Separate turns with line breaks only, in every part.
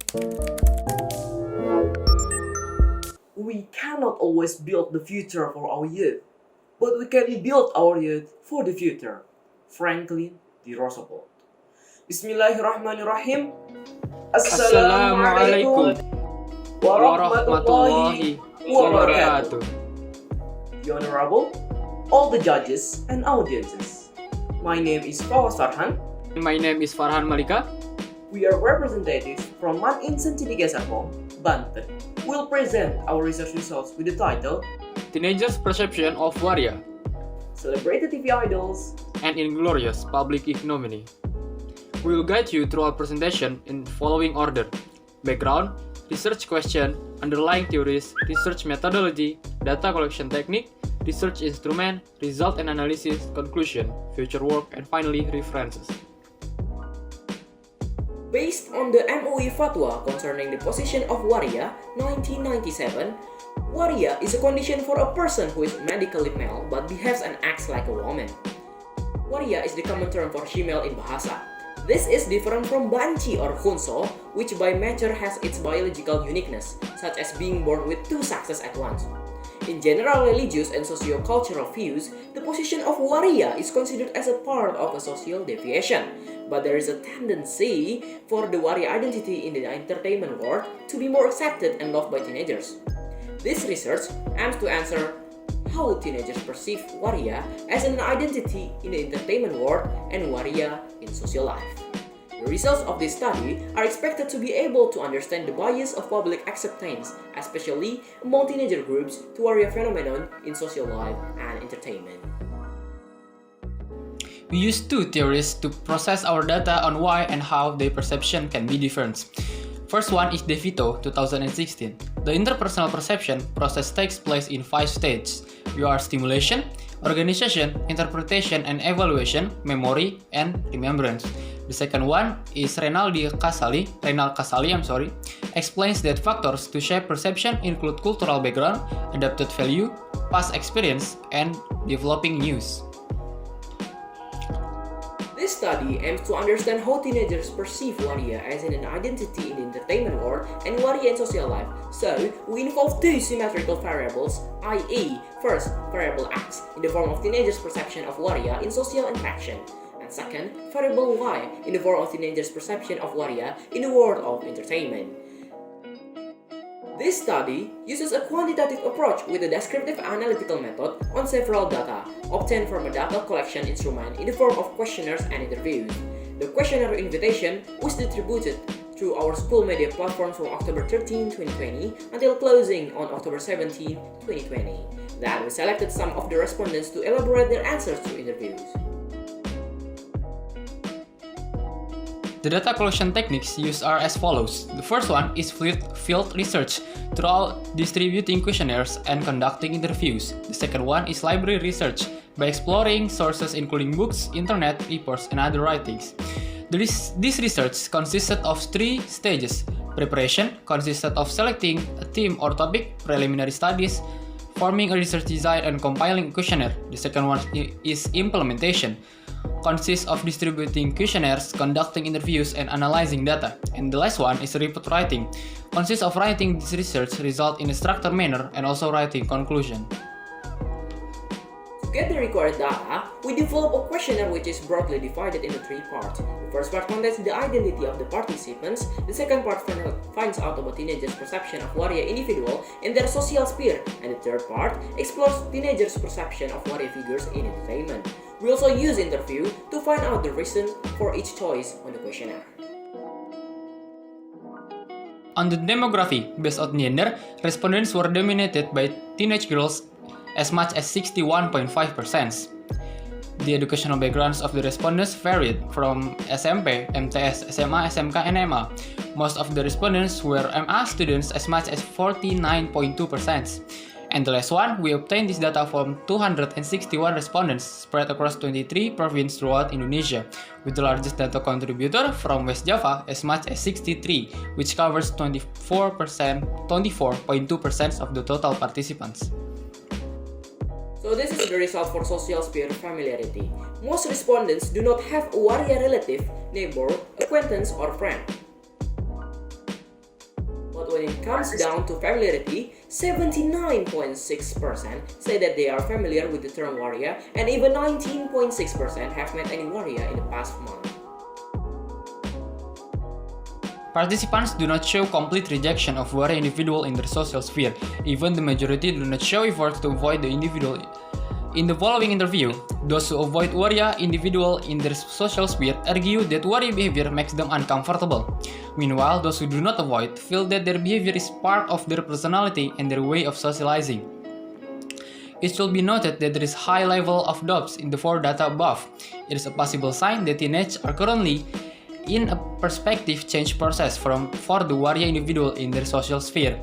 We cannot always build the future for our youth, but we can build our youth for the future. Franklin D. Roosevelt. Bismillahirrahmanirrahim. Assalamualaikum warahmatullahi wabarakatuh. The Honorable, all the judges and audiences. My name is Farhan.
My name is Farhan Malika.
We are representatives from MAN Insan Cendekia Serpong, Banten. We'll present our research results with the title
Teenagers' Perception of Waria
Celebrated TV Idols
and Inglorious Public Ignominy. We will guide you through our presentation in following order: background, research question, underlying theories, research methodology, data collection technique, research instrument, result and analysis, conclusion, future work, and finally references.
Based on the MUI Fatwa concerning the position of Waria, 1997, Waria is a condition for a person who is medically male but behaves and acts like a woman. Waria is the common term for female in Bahasa. This is different from Banci or Khunso, which by nature has its biological uniqueness, such as being born with two sexes at once. In general religious and socio-cultural views, the position of Waria is considered as a part of a social deviation, but there is a tendency for the Waria identity in the entertainment world to be more accepted and loved by teenagers. This research aims to answer how teenagers perceive Waria as an identity in the entertainment world and Waria in social life. The results of this study are expected to be able to understand the bias of public acceptance, especially among teenager groups, to Waria phenomenon in social life and entertainment.
We use two theories to process our data on why and how their perception can be different. First one is DeVito 2016. The interpersonal perception process takes place in 5 stages. We are stimulation, organization, interpretation and evaluation, memory, and remembrance. The second one is Renal Casali, explains that factors to shape perception include cultural background, adapted value, past experience, and developing news.
This study aims to understand how teenagers perceive Waria as an identity in the entertainment world and Waria in social life. So, we involve two symmetrical variables, i.e., first, variable X in the form of teenagers' perception of Waria in social interaction, and second, variable Y in the form of teenagers' perception of Waria in the world of entertainment. This study uses a quantitative approach with a descriptive analytical method on several data obtained from a data collection instrument in the form of questionnaires and interviews. The questionnaire invitation was distributed through our school media platforms from October 13, 2020 until closing on October 17, 2020. Then we selected some of the respondents to elaborate their answers to interviews.
The data collection techniques used are as follows. The first one is field research throughout distributing questionnaires and conducting interviews. The second one is library research by exploring sources including books, internet, reports, and other writings. This research consisted of 3 stages. Preparation consisted of selecting a theme or topic, preliminary studies, forming a research design, and compiling a questionnaire. The second one is implementation. Consists of distributing questionnaires, conducting interviews, and analyzing data. And the last one is report writing. Consists of writing this research result in a structured manner and also writing conclusion.
To get the required data, we develop a questionnaire which is broadly divided into 3 parts. The first part contains the identity of the participants, the second part finds out about teenagers' perception of Waria individual and their social sphere, and the third part explores teenagers' perception of Waria figures in entertainment. We also use interview to find out the reason for each choice on the questionnaire.
On the demography, based on gender, respondents were dominated by teenage girls as much as 61.5%. The educational backgrounds of the respondents varied from SMP, MTS, SMA, SMK, and MA. Most of the respondents were MA students as much as 49.2%. And the last one, we obtained this data from 261 respondents spread across 23 provinces throughout Indonesia, with the largest data contributor from West Java as much as 63, which covers 24.2% of the total participants.
So this is the result for social sphere familiarity. Most respondents do not have a Waria relative, neighbor, acquaintance, or friend. But when it comes down to familiarity, 79.6% say that they are familiar with the term waria, and even 19.6% have met any waria in the past month.
Participants do not show complete rejection of waria individual in their social sphere. Even the majority do not show efforts to avoid the individual. In the following interview, those who avoid waria individual in their social sphere argue that waria behavior makes them uncomfortable. Meanwhile, those who do not avoid feel that their behavior is part of their personality and their way of socializing. It should be noted that there is high level of doubts in the four data above. It is a possible sign that teenagers are currently in a perspective change process for the waria individual in their social sphere.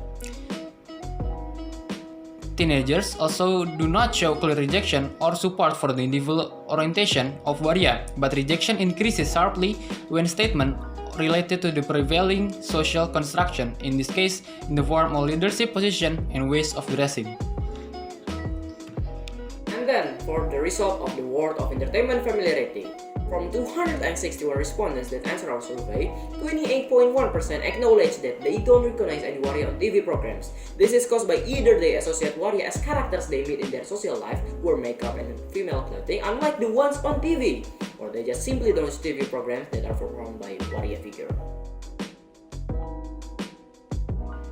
Teenagers also do not show clear rejection or support for the individual orientation of waria, but rejection increases sharply when statements related to the prevailing social construction, in this case in the form of leadership position and ways of dressing.
And then, for the result of the world of entertainment familiarity, from 261 respondents that answered our survey, 28.1% acknowledge that they don't recognize any waria on TV programs. This is caused by either they associate waria as characters they meet in their social life, wear makeup and female clothing, unlike the ones on TV, or they just simply don't watch TV programs that are performed by waria figure.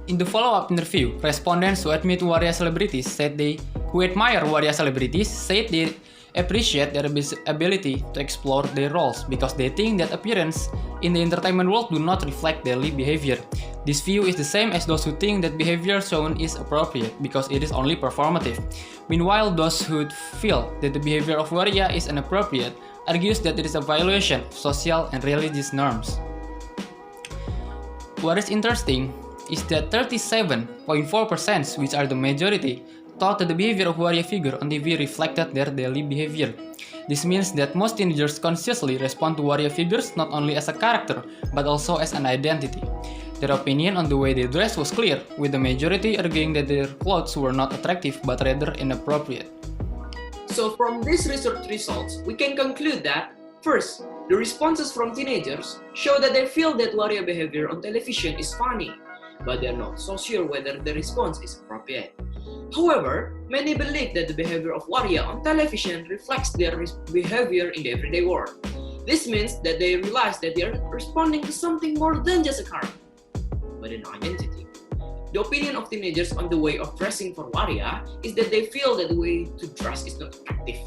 In the follow-up interview, respondents who admire waria celebrities said they appreciate their ability to explore their roles because they think that appearance in the entertainment world do not reflect daily behavior. This view is the same as those who think that behavior shown is appropriate because it is only performative. Meanwhile, those who feel that the behavior of waria is inappropriate argues that it is a violation of social and religious norms. What is interesting is that 37.4%, which are the majority, thought that the behavior of waria figure on TV reflected their daily behavior. This means that most teenagers consciously respond to waria figures not only as a character, but also as an identity. Their opinion on the way they dress was clear, with the majority arguing that their clothes were not attractive but rather inappropriate.
So from these research results, we can conclude that, first, the responses from teenagers show that they feel that waria behavior on television is funny, but they are not so sure whether the response is appropriate. However, many believe that the behavior of waria on television reflects their behavior in the everyday world. This means that they realize that they are responding to something more than just a character, but an identity. The opinion of teenagers on the way of dressing for waria is that they feel that the way to dress is not attractive,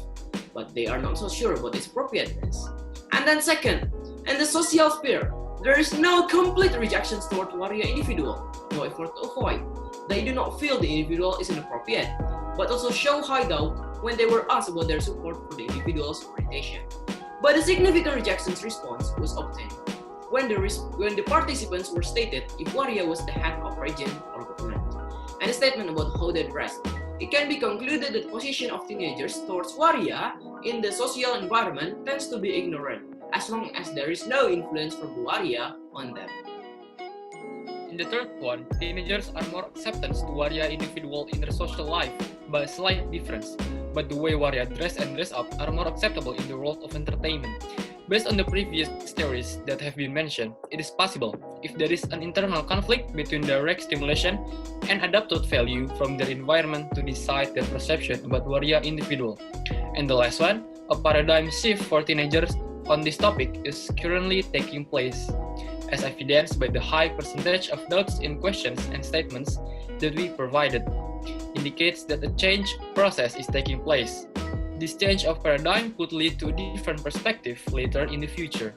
but they are not so sure about its appropriateness. And then second, in the social sphere, there is no complete rejection toward waria individual, no effort to avoid. They do not feel the individual is inappropriate, but also show high doubt when they were asked about their support for the individual's orientation. But a significant rejection response was obtained when the participants were stated if waria was the head of region or government, and a statement about how they dressed. It can be concluded that the position of teenagers towards waria in the social environment tends to be ignorant, as long as there is no influence from the waria on them.
In the third one, teenagers are more acceptant to waria individual in their social life by a slight difference, but the way waria dress and dress up are more acceptable in the world of entertainment. Based on the previous theories that have been mentioned, it is possible if there is an internal conflict between direct stimulation and adapted value from their environment to decide their perception about waria individual. And the last one, a paradigm shift for teenagers on this topic is currently taking place, as evidenced by the high percentage of doubts in questions and statements that we provided, indicates that a change process is taking place. This change of paradigm could lead to a different perspective later in the future.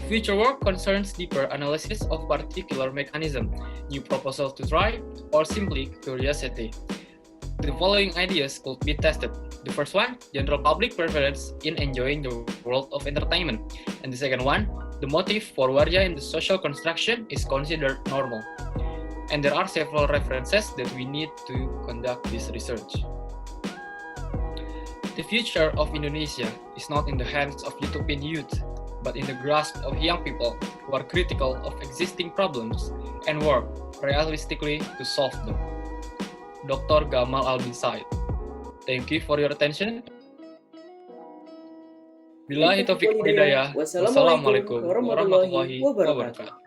Future work concerns deeper analysis of particular mechanism, new proposals to try, or simply curiosity. The following ideas could be tested. The first one, general public preference in enjoying the world of entertainment. And the second one, the motive for waria in the social construction is considered normal. And there are several references that we need to conduct this research. The future of Indonesia is not in the hands of utopian youth, but in the grasp of young people who are critical of existing problems and work realistically to solve them. Dr. Gamal Albin Said. Thank you for your attention. Billahi taufiq wal hidayah. Wassalamualaikum warahmatullahi wabarakatuh.